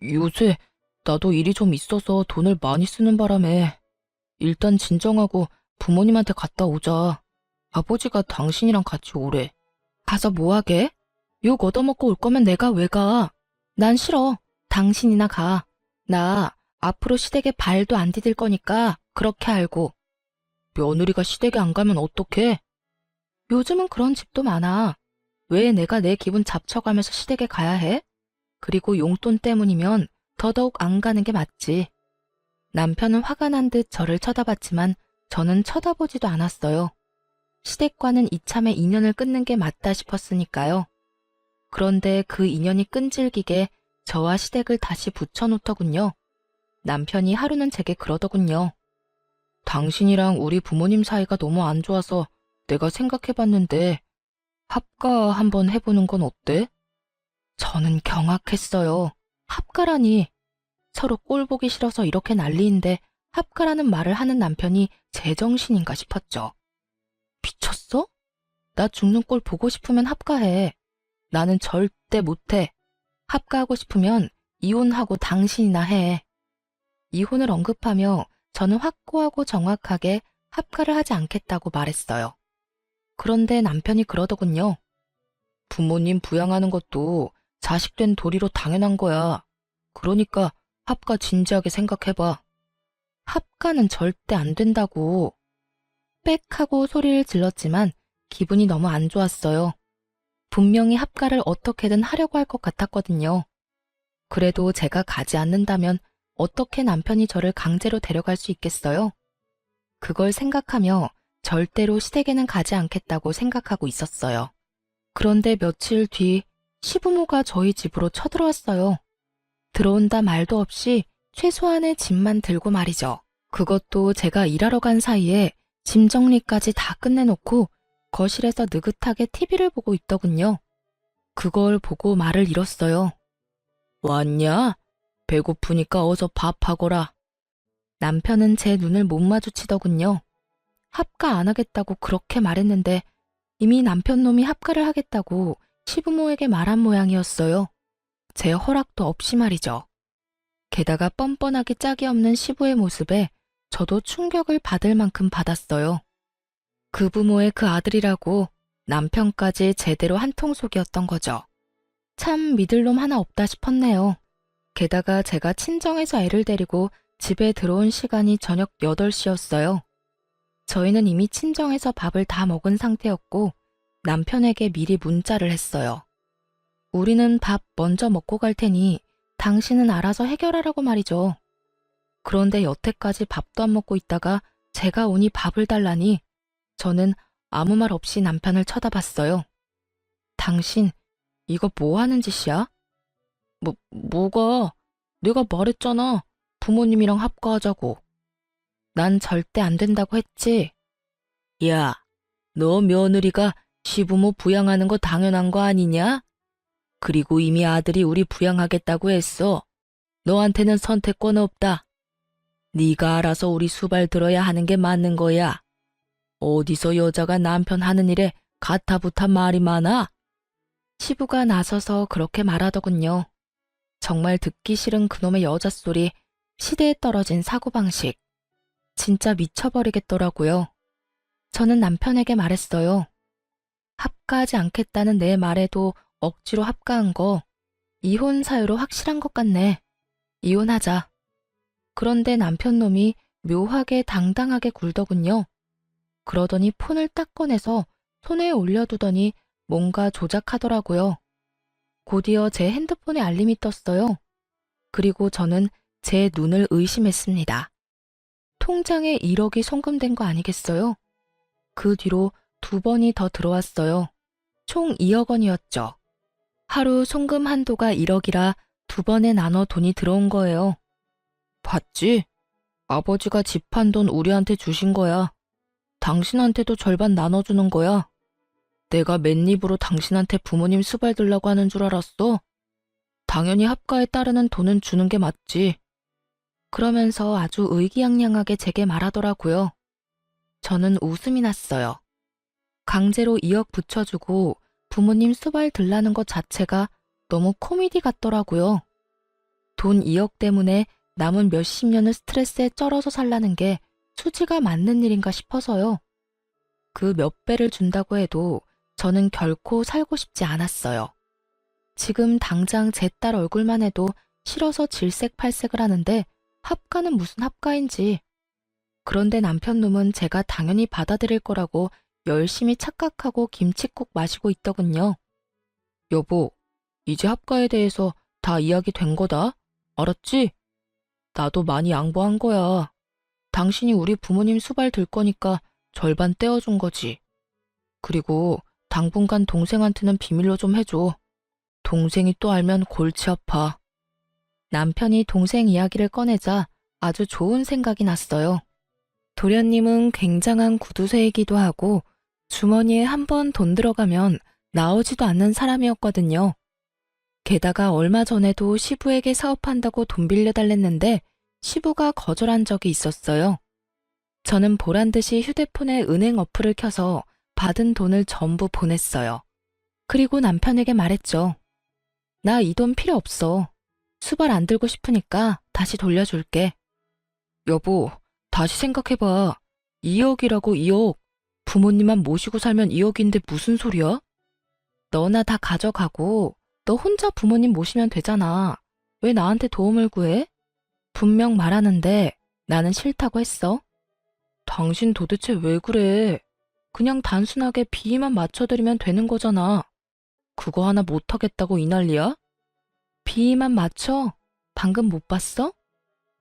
요새 나도 일이 좀 있어서 돈을 많이 쓰는 바람에 일단 진정하고 부모님한테 갔다 오자. 아버지가 당신이랑 같이 오래. 가서 뭐 하게? 욕 얻어먹고 올 거면 내가 왜 가? 난 싫어. 당신이나 가. 나 앞으로 시댁에 발도 안 디딜 거니까 그렇게 알고. 며느리가 시댁에 안 가면 어떡해? 요즘은 그런 집도 많아. 왜 내가 내 기분 잡쳐가면서 시댁에 가야 해? 그리고 용돈 때문이면 더더욱 안 가는 게 맞지. 남편은 화가 난 듯 저를 쳐다봤지만 저는 쳐다보지도 않았어요. 시댁과는 이참에 인연을 끊는 게 맞다 싶었으니까요. 그런데 그 인연이 끈질기게 저와 시댁을 다시 붙여놓더군요. 남편이 하루는 제게 그러더군요. 당신이랑 우리 부모님 사이가 너무 안 좋아서 내가 생각해봤는데 합가 한번 해보는 건 어때? 저는 경악했어요. 합가라니. 서로 꼴 보기 싫어서 이렇게 난리인데 합가라는 말을 하는 남편이 제정신인가 싶었죠. 미쳤어? 나 죽는 꼴 보고 싶으면 합가해. 나는 절대 못해. 합가하고 싶으면 이혼하고 당신이나 해. 이혼을 언급하며 저는 확고하고 정확하게 합가를 하지 않겠다고 말했어요. 그런데 남편이 그러더군요. 부모님 부양하는 것도 자식된 도리로 당연한 거야. 그러니까 합가 진지하게 생각해봐. 합가는 절대 안 된다고. 빽 하고 소리를 질렀지만 기분이 너무 안 좋았어요. 분명히 합가를 어떻게든 하려고 할 것 같았거든요. 그래도 제가 가지 않는다면 어떻게 남편이 저를 강제로 데려갈 수 있겠어요? 그걸 생각하며 절대로 시댁에는 가지 않겠다고 생각하고 있었어요. 그런데 며칠 뒤 시부모가 저희 집으로 쳐들어왔어요. 들어온다 말도 없이 최소한의 짐만 들고 말이죠. 그것도 제가 일하러 간 사이에 짐 정리까지 다 끝내놓고 거실에서 느긋하게 TV를 보고 있더군요. 그걸 보고 말을 잃었어요. 왔냐? 배고프니까 어서 밥하거라. 남편은 제 눈을 못 마주치더군요. 합가 안 하겠다고 그렇게 말했는데 이미 남편 놈이 합가를 하겠다고 시부모에게 말한 모양이었어요. 제 허락도 없이 말이죠. 게다가 뻔뻔하기 짝이 없는 시부의 모습에 저도 충격을 받을 만큼 받았어요. 그 부모의 그 아들이라고 남편까지 제대로 한통속이었던 거죠. 참 믿을 놈 하나 없다 싶었네요. 게다가 제가 친정에서 애를 데리고 집에 들어온 시간이 저녁 8시였어요. 저희는 이미 친정에서 밥을 다 먹은 상태였고 남편에게 미리 문자를 했어요. 우리는 밥 먼저 먹고 갈 테니 당신은 알아서 해결하라고 말이죠. 그런데 여태까지 밥도 안 먹고 있다가 제가 오니 밥을 달라니 저는 아무 말 없이 남편을 쳐다봤어요. 당신, 이거 뭐 하는 짓이야? 뭐가? 내가 말했잖아. 부모님이랑 합가하자고. 난 절대 안 된다고 했지. 야, 너 며느리가 시부모 부양하는 거 당연한 거 아니냐? 그리고 이미 아들이 우리 부양하겠다고 했어. 너한테는 선택권 없다. 네가 알아서 우리 수발 들어야 하는 게 맞는 거야. 어디서 여자가 남편 하는 일에 가타부타 말이 많아? 시부가 나서서 그렇게 말하더군요. 정말 듣기 싫은 그놈의 여자 소리, 시대에 떨어진 사고방식. 진짜 미쳐버리겠더라고요. 저는 남편에게 말했어요. 합가하지 않겠다는 내 말에도 억지로 합가한 거, 이혼 사유로 확실한 것 같네. 이혼하자. 그런데 남편 놈이 묘하게 당당하게 굴더군요. 그러더니 폰을 딱 꺼내서 손에 올려두더니 뭔가 조작하더라고요. 곧이어 제 핸드폰에 알림이 떴어요. 그리고 저는 제 눈을 의심했습니다. 통장에 1억이 송금된 거 아니겠어요? 그 뒤로 2번이 더 들어왔어요. 총 2억 원이었죠. 하루 송금 한도가 1억이라 2번에 나눠 돈이 들어온 거예요. 봤지? 아버지가 집 판 돈 우리한테 주신 거야. 당신한테도 절반 나눠주는 거야. 내가 맨입으로 당신한테 부모님 수발 들라고 하는 줄 알았어? 당연히 합가에 따르는 돈은 주는 게 맞지. 그러면서 아주 의기양양하게 제게 말하더라고요. 저는 웃음이 났어요. 강제로 2억 붙여주고 부모님 수발 들라는 것 자체가 너무 코미디 같더라고요. 돈 2억 때문에 남은 몇십 년을 스트레스에 쩔어서 살라는 게 수지가 맞는 일인가 싶어서요. 그 몇 배를 준다고 해도 저는 결코 살고 싶지 않았어요. 지금 당장 제 딸 얼굴만 해도 싫어서 질색팔색을 하는데 합가는 무슨 합가인지. 그런데 남편 놈은 제가 당연히 받아들일 거라고 열심히 착각하고 김칫국 마시고 있더군요. 여보, 이제 합가에 대해서 다 이야기 된 거다. 알았지? 나도 많이 양보한 거야. 당신이 우리 부모님 수발 들 거니까 절반 떼어준 거지. 그리고 당분간 동생한테는 비밀로 좀 해줘. 동생이 또 알면 골치 아파. 남편이 동생 이야기를 꺼내자 아주 좋은 생각이 났어요. 도련님은 굉장한 구두쇠이기도 하고 주머니에 한 번 돈 들어가면 나오지도 않는 사람이었거든요. 게다가 얼마 전에도 시부에게 사업한다고 돈 빌려달랬는데 시부가 거절한 적이 있었어요. 저는 보란듯이 휴대폰에 은행 어플을 켜서 받은 돈을 전부 보냈어요. 그리고 남편에게 말했죠. 나 이 돈 필요 없어. 수발 안 들고 싶으니까 다시 돌려줄게. 여보, 다시 생각해봐. 2억이라고 2억. 부모님만 모시고 살면 2억인데 무슨 소리야? 너나 다 가져가고 너 혼자 부모님 모시면 되잖아. 왜 나한테 도움을 구해? 분명 말하는데 나는 싫다고 했어. 당신 도대체 왜 그래? 그냥 단순하게 비위만 맞춰드리면 되는 거잖아. 그거 하나 못하겠다고 이 난리야? 비위만 맞춰? 방금 못 봤어?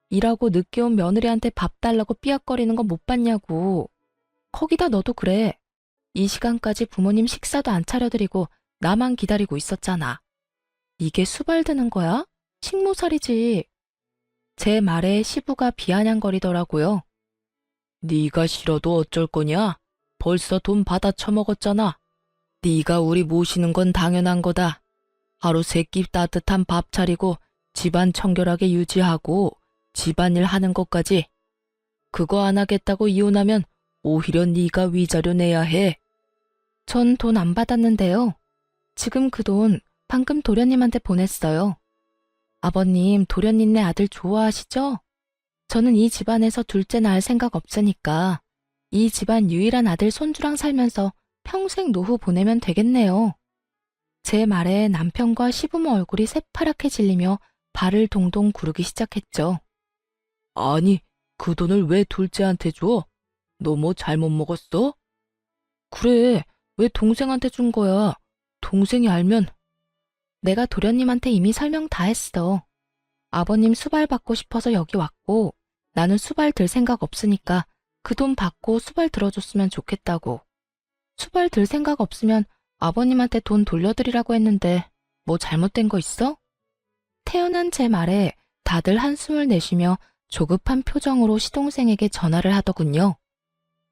일하고 늦게 온 며느리한테 밥 달라고 삐약거리는 거 못 봤냐고. 거기다 너도 그래. 이 시간까지 부모님 식사도 안 차려드리고 나만 기다리고 있었잖아. 이게 수발드는 거야? 식모살이지. 제 말에 시부가 비아냥거리더라고요. 네가 싫어도 어쩔 거냐? 벌써 돈 받아 처먹었잖아. 네가 우리 모시는 건 당연한 거다. 하루 세 끼 따뜻한 밥 차리고 집안 청결하게 유지하고 집안일 하는 것까지. 그거 안 하겠다고 이혼하면 오히려 네가 위자료 내야 해. 전 돈 안 받았는데요. 지금 그 돈 방금 도련님한테 보냈어요. 아버님, 도련님네 아들 좋아하시죠? 저는 이 집안에서 둘째 낳을 생각 없으니까 이 집안 유일한 아들 손주랑 살면서 평생 노후 보내면 되겠네요. 제 말에 남편과 시부모 얼굴이 새파랗게 질리며 발을 동동 구르기 시작했죠. 아니, 그 돈을 왜 둘째한테 줘? 너 뭐 잘못 먹었어? 그래, 왜 동생한테 준 거야? 동생이 알면. 내가 도련님한테 이미 설명 다 했어. 아버님 수발 받고 싶어서 여기 왔고 나는 수발 들 생각 없으니까 그 돈 받고 수발 들어줬으면 좋겠다고. 수발 들 생각 없으면 아버님한테 돈 돌려드리라고 했는데 뭐 잘못된 거 있어? 태어난 제 말에 다들 한숨을 내쉬며 조급한 표정으로 시동생에게 전화를 하더군요.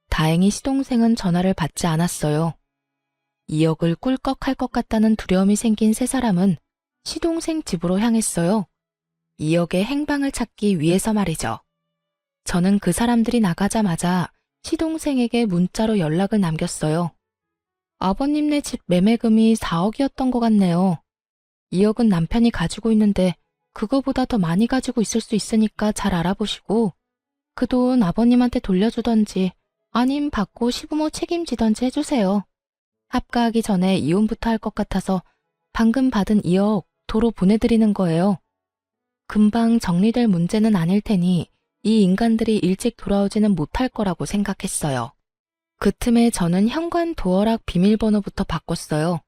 다행히 시동생은 전화를 받지 않았어요. 2억을 꿀꺽할 것 같다는 두려움이 생긴 세 사람은 시동생 집으로 향했어요. 2억의 행방을 찾기 위해서 말이죠. 저는 그 사람들이 나가자마자 시동생에게 문자로 연락을 남겼어요. 아버님네 집 매매금이 4억이었던 것 같네요. 2억은 남편이 가지고 있는데 그거보다 더 많이 가지고 있을 수 있으니까 잘 알아보시고 그 돈 아버님한테 돌려주던지 아님 받고 시부모 책임지던지 해주세요. 합가하기 전에 이혼부터 할 것 같아서 방금 받은 2억 도로 보내드리는 거예요. 금방 정리될 문제는 아닐 테니 이 인간들이 일찍 돌아오지는 못할 거라고 생각했어요. 그 틈에 저는 현관 도어락 비밀번호부터 바꿨어요.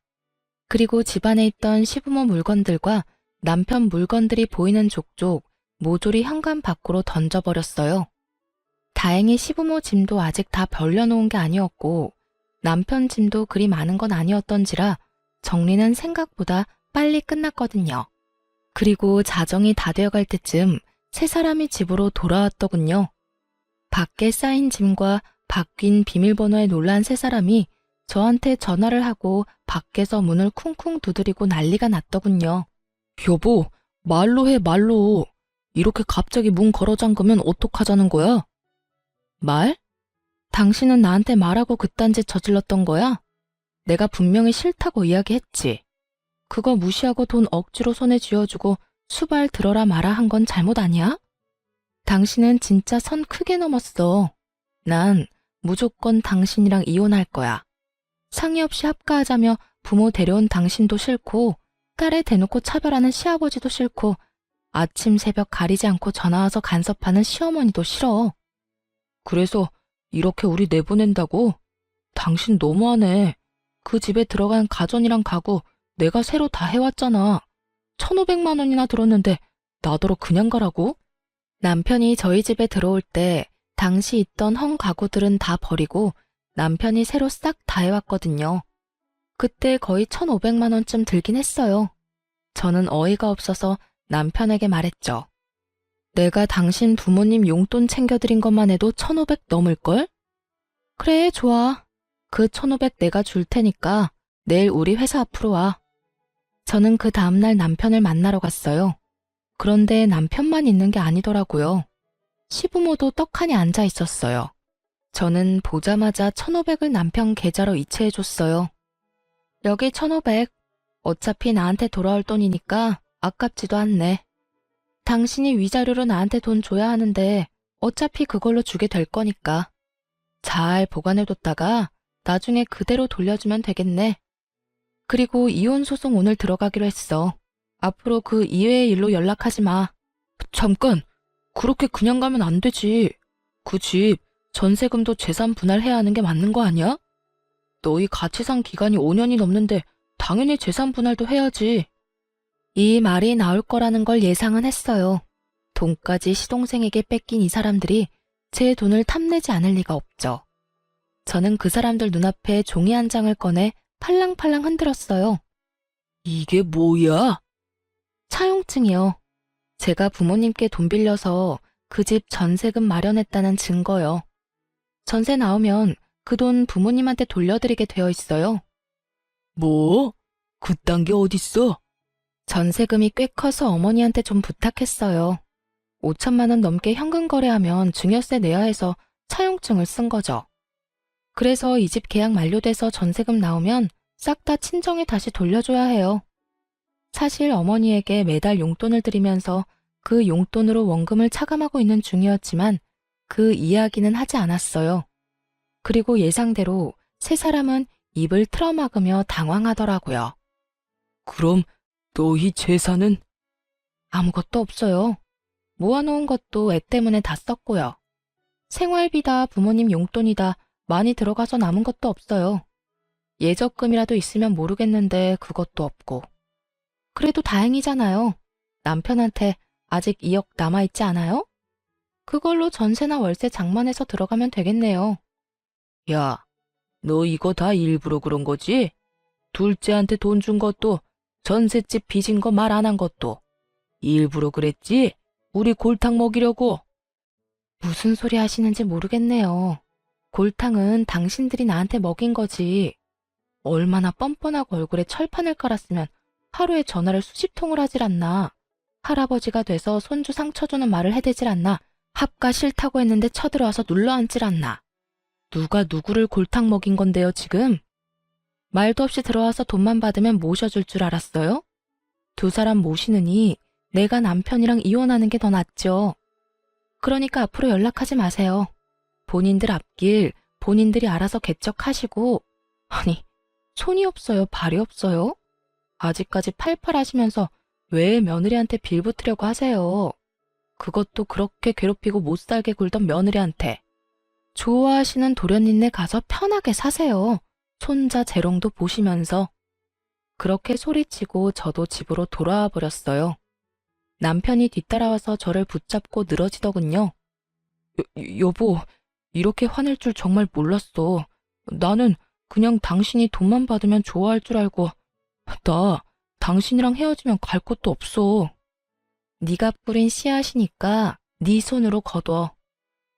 그리고 집안에 있던 시부모 물건들과 남편 물건들이 보이는 족족 모조리 현관 밖으로 던져버렸어요. 다행히 시부모 짐도 아직 다 벌려놓은 게 아니었고 남편 짐도 그리 많은 건 아니었던지라 정리는 생각보다 빨리 끝났거든요. 그리고 자정이 다 되어갈 때쯤 세 사람이 집으로 돌아왔더군요. 밖에 쌓인 짐과 바뀐 비밀번호에 놀란 세 사람이 저한테 전화를 하고 밖에서 문을 쿵쿵 두드리고 난리가 났더군요. 여보, 말로 해, 말로. 이렇게 갑자기 문 걸어 잠그면 어떡하자는 거야? 말? 당신은 나한테 말하고 그딴 짓 저질렀던 거야? 내가 분명히 싫다고 이야기했지. 그거 무시하고 돈 억지로 손에 쥐어주고 수발 들어라 마라 한 건 잘못 아니야? 당신은 진짜 선 크게 넘었어. 난 무조건 당신이랑 이혼할 거야. 상의 없이 합가하자며 부모 데려온 당신도 싫고 딸에 대놓고 차별하는 시아버지도 싫고 아침 새벽 가리지 않고 전화와서 간섭하는 시어머니도 싫어. 그래서 이렇게 우리 내보낸다고? 당신 너무하네. 그 집에 들어간 가전이랑 가구 내가 새로 다 해왔잖아. 1,500만 원이나 들었는데 나더러 그냥 가라고? 남편이 저희 집에 들어올 때 당시 있던 헝 가구들은 다 버리고 남편이 새로 싹 다 해왔거든요. 그때 거의 1,500만 원쯤 들긴 했어요. 저는 어이가 없어서 남편에게 말했죠. 내가 당신 부모님 용돈 챙겨드린 것만 해도 1,500 넘을걸? 그래, 좋아. 그 1,500 내가 줄 테니까 내일 우리 회사 앞으로 와. 저는 그 다음날 남편을 만나러 갔어요. 그런데 남편만 있는 게 아니더라고요. 시부모도 떡하니 앉아 있었어요. 저는 보자마자 1,500을 남편 계좌로 이체해줬어요. 여기 1,500. 어차피 나한테 돌아올 돈이니까 아깝지도 않네. 당신이 위자료로 나한테 돈 줘야 하는데 어차피 그걸로 주게 될 거니까. 잘 보관해뒀다가 나중에 그대로 돌려주면 되겠네. 그리고 이혼 소송 오늘 들어가기로 했어. 앞으로 그 이외의 일로 연락하지 마. 잠깐, 그렇게 그냥 가면 안 되지. 그 집 전세금도 재산 분할해야 하는 게 맞는 거 아니야? 너희 같이 산 기간이 5년이 넘는데 당연히 재산 분할도 해야지. 이 말이 나올 거라는 걸 예상은 했어요. 돈까지 시동생에게 뺏긴 이 사람들이 제 돈을 탐내지 않을 리가 없죠. 저는 그 사람들 눈앞에 종이 한 장을 꺼내 팔랑팔랑 흔들었어요. 이게 뭐야? 차용증이요. 제가 부모님께 돈 빌려서 그 집 전세금 마련했다는 증거요. 전세 나오면 그 돈 부모님한테 돌려드리게 되어 있어요. 뭐? 그딴 게 어딨어? 전세금이 꽤 커서 어머니한테 좀 부탁했어요. 5천만 원 넘게 현금 거래하면 증여세 내야 해서 차용증을 쓴 거죠. 그래서 이 집 계약 만료돼서 전세금 나오면 싹 다 친정에 다시 돌려줘야 해요. 사실 어머니에게 매달 용돈을 드리면서 그 용돈으로 원금을 차감하고 있는 중이었지만 그 이야기는 하지 않았어요. 그리고 예상대로 세 사람은 입을 틀어막으며 당황하더라고요. 그럼 너희 재산은? 아무것도 없어요. 모아놓은 것도 애 때문에 다 썼고요. 생활비다 부모님 용돈이다 많이 들어가서 남은 것도 없어요. 예적금이라도 있으면 모르겠는데 그것도 없고. 그래도 다행이잖아요. 남편한테 아직 2억 남아있지 않아요? 그걸로 전세나 월세 장만해서 들어가면 되겠네요. 야, 너 이거 다 일부러 그런 거지? 둘째한테 돈 준 것도 전셋집 빚인 거 말 안 한 것도 일부러 그랬지? 우리 골탕 먹이려고. 무슨 소리 하시는지 모르겠네요. 골탕은 당신들이 나한테 먹인 거지. 얼마나 뻔뻔하고 얼굴에 철판을 깔았으면 하루에 전화를 수십 통을 하질 않나. 할아버지가 돼서 손주 상처 주는 말을 해대질 않나. 합가 싫다고 했는데 쳐들어와서 눌러앉질 않나. 누가 누구를 골탕 먹인 건데요, 지금? 말도 없이 들어와서 돈만 받으면 모셔줄 줄 알았어요? 두 사람 모시느니 내가 남편이랑 이혼하는 게 더 낫죠. 그러니까 앞으로 연락하지 마세요. 본인들 앞길 본인들이 알아서 개척하시고. 아니, 손이 없어요, 발이 없어요? 아직까지 팔팔 하시면서 왜 며느리한테 빌붙으려고 하세요? 그것도 그렇게 괴롭히고 못 살게 굴던 며느리한테. 좋아하시는 도련님네 가서 편하게 사세요. 손자 재롱도 보시면서. 그렇게 소리치고 저도 집으로 돌아와 버렸어요. 남편이 뒤따라와서 저를 붙잡고 늘어지더군요. 여보, 이렇게 화낼 줄 정말 몰랐어. 나는 그냥 당신이 돈만 받으면 좋아할 줄 알고. 나 당신이랑 헤어지면 갈 곳도 없어. 네가 뿌린 씨앗이니까 네 손으로 거둬.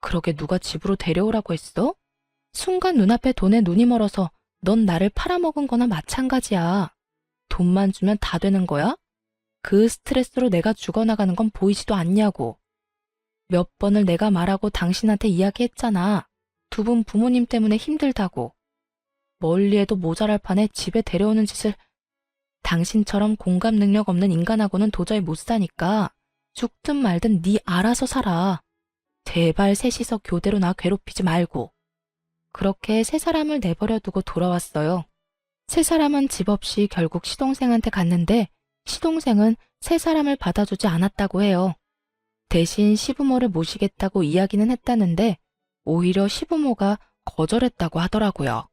그러게 누가 집으로 데려오라고 했어? 순간 눈앞에 돈에 눈이 멀어서 넌 나를 팔아먹은 거나 마찬가지야. 돈만 주면 다 되는 거야? 그 스트레스로 내가 죽어나가는 건 보이지도 않냐고. 몇 번을 내가 말하고 당신한테 이야기했잖아. 두 분 부모님 때문에 힘들다고. 멀리해도 모자랄 판에 집에 데려오는 짓을. 당신처럼 공감 능력 없는 인간하고는 도저히 못 사니까 죽든 말든 네 알아서 살아. 제발 셋이서 교대로 나 괴롭히지 말고. 그렇게 세 사람을 내버려 두고 돌아왔어요. 세 사람은 집 없이 결국 시동생한테 갔는데 시동생은 세 사람을 받아주지 않았다고 해요. 대신 시부모를 모시겠다고 이야기는 했다는데 오히려 시부모가 거절했다고 하더라고요.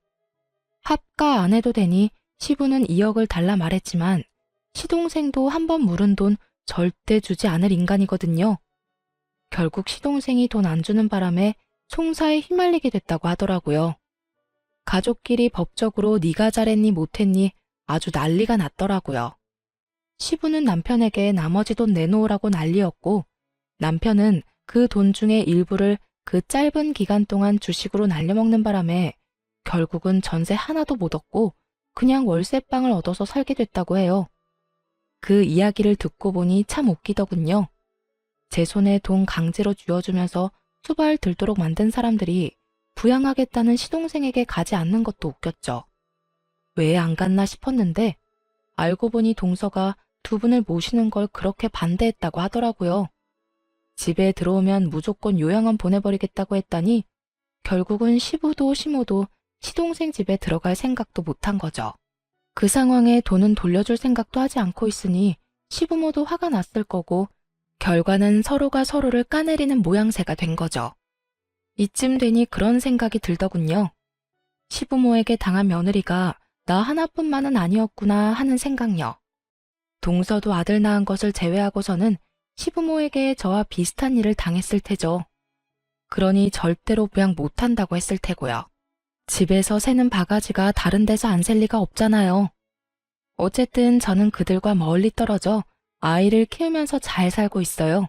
합가 안 해도 되니 시부는 2억을 달라 말했지만 시동생도 한 번 물은 돈 절대 주지 않을 인간이거든요. 결국 시동생이 돈 안 주는 바람에 송사에 휘말리게 됐다고 하더라고요. 가족끼리 법적으로 네가 잘했니 못했니 아주 난리가 났더라고요. 시부는 남편에게 나머지 돈 내놓으라고 난리였고 남편은 그 돈 중에 일부를 그 짧은 기간 동안 주식으로 날려먹는 바람에 결국은 전세 하나도 못 얻고 그냥 월세방을 얻어서 살게 됐다고 해요. 그 이야기를 듣고 보니 참 웃기더군요. 제 손에 돈 강제로 쥐어주면서 수발 들도록 만든 사람들이 부양하겠다는 시동생에게 가지 않는 것도 웃겼죠. 왜 안 갔나 싶었는데 알고 보니 동서가 두 분을 모시는 걸 그렇게 반대했다고 하더라고요. 집에 들어오면 무조건 요양원 보내버리겠다고 했다니 결국은 시부도 시모도 시동생 집에 들어갈 생각도 못한 거죠. 그 상황에 돈은 돌려줄 생각도 하지 않고 있으니 시부모도 화가 났을 거고 결과는 서로가 서로를 까내리는 모양새가 된 거죠. 이쯤 되니 그런 생각이 들더군요. 시부모에게 당한 며느리가 나 하나뿐만은 아니었구나 하는 생각요. 동서도 아들 낳은 것을 제외하고서는 시부모에게 저와 비슷한 일을 당했을 테죠. 그러니 절대로 부양 못한다고 했을 테고요. 집에서 새는 바가지가 다른 데서 안 셀 리가 없잖아요. 어쨌든 저는 그들과 멀리 떨어져 아이를 키우면서 잘 살고 있어요.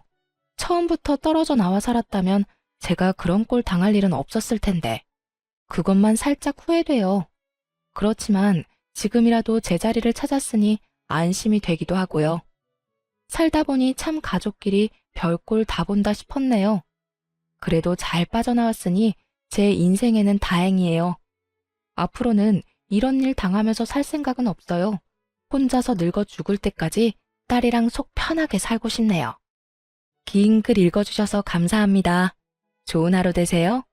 처음부터 떨어져 나와 살았다면 제가 그런 꼴 당할 일은 없었을 텐데. 그것만 살짝 후회돼요. 그렇지만 지금이라도 제자리를 찾았으니 안심이 되기도 하고요. 살다 보니 참 가족끼리 별꼴 다 본다 싶었네요. 그래도 잘 빠져나왔으니 제 인생에는 다행이에요. 앞으로는 이런 일 당하면서 살 생각은 없어요. 혼자서 늙어 죽을 때까지 딸이랑 속 편하게 살고 싶네요. 긴 글 읽어주셔서 감사합니다. 좋은 하루 되세요.